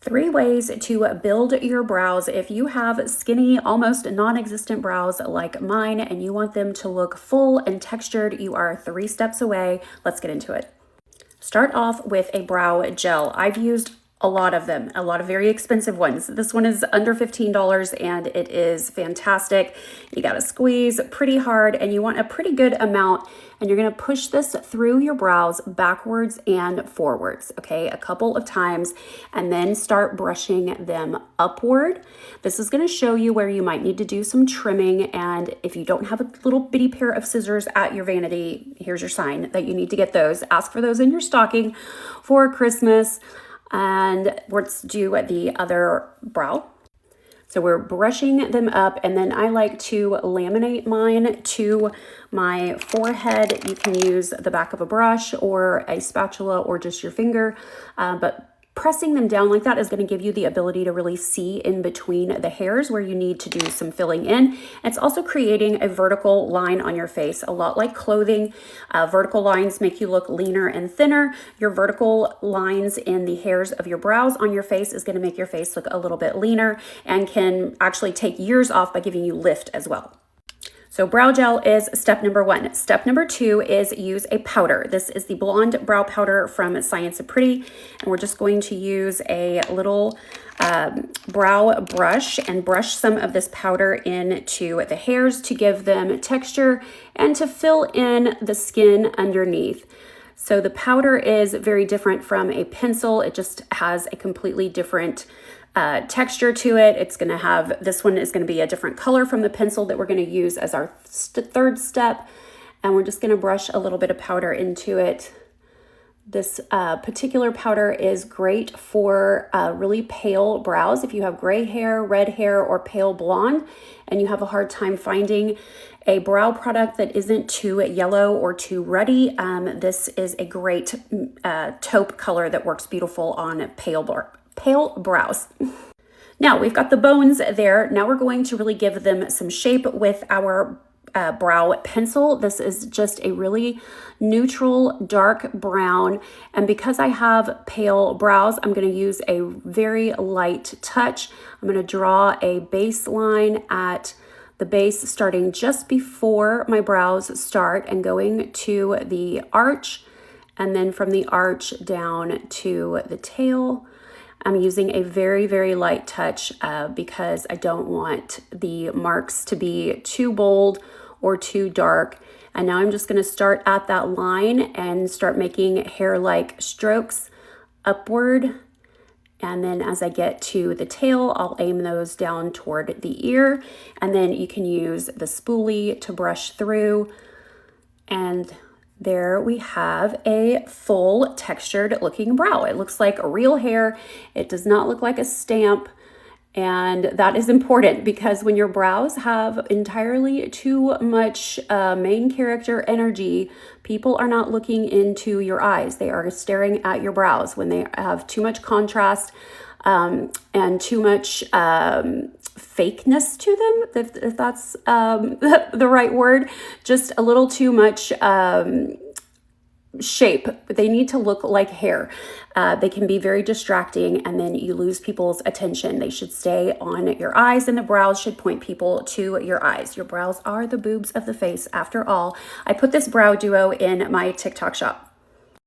3 ways to build your brows. If you have skinny, almost non-existent brows like mine and you want them to look full and textured, you are 3 steps away. Let's get into it. Start off with a brow gel. I've used a lot of them, a lot of very expensive ones. This one is under $15 and it is fantastic. You gotta squeeze pretty hard and you want a pretty good amount, and you're gonna push this through your brows backwards and forwards, okay, a couple of times, and then start brushing them upward. This is gonna show you where you might need to do some trimming, and if you don't have a little bitty pair of scissors at your vanity, here's your sign that you need to get those. Ask for those in your stocking for Christmas. And let's do the other brow. So we're brushing them up, and then I like to laminate mine to my forehead. You can use the back of a brush or a spatula or just your finger, but pressing them down like that is going to give you the ability to really see in between the hairs where you need to do some filling in. It's also creating a vertical line on your face, a lot like clothing. Vertical lines make you look leaner and thinner. Your vertical lines in the hairs of your brows on your face is going to make your face look a little bit leaner and can actually take years off by giving you lift as well. So brow gel is step number 1. Step number 2 is use a powder. This is the Blonde Brow Powder from Science of Pretty. And we're just going to use a little brow brush and brush some of this powder into the hairs to give them texture and to fill in the skin underneath. So the powder is very different from a pencil. It just has a completely different texture to it. It's going to have, this one is going to be a different color from the pencil that we're going to use as our third step. And we're just going to brush a little bit of powder into it. This particular powder is great for really pale brows. If you have gray hair, red hair, or pale blonde, and you have a hard time finding a brow product that isn't too yellow or too ruddy, this is a great taupe color that works beautiful on pale brows. Now we've got the bones there. Now we're going to really give them some shape with our brow pencil. This is just a really neutral dark brown, and because I have pale brows, I'm going to use a very light touch. I'm going to draw a baseline at the base starting just before my brows start and going to the arch, and then from the arch down to the tail. I'm using a very, very light touch because I don't want the marks to be too bold or too dark. And now I'm just going to start at that line and start making hair-like strokes upward. And then as I get to the tail, I'll aim those down toward the ear. And then you can use the spoolie to brush through. And there we have a full textured looking brow. It looks like real hair. It does not look like a stamp. And that is important because when your brows have entirely too much main character energy, people are not looking into your eyes. They are staring at your brows. When they have too much contrast and too much fakeness to them, if that's the right word, just a little too much shape. They need to look like hair. They can be very distracting, and then you lose people's attention. They should stay on your eyes, and the brows should point people to your eyes. Your brows are the boobs of the face after all. I put this brow duo in my TikTok shop.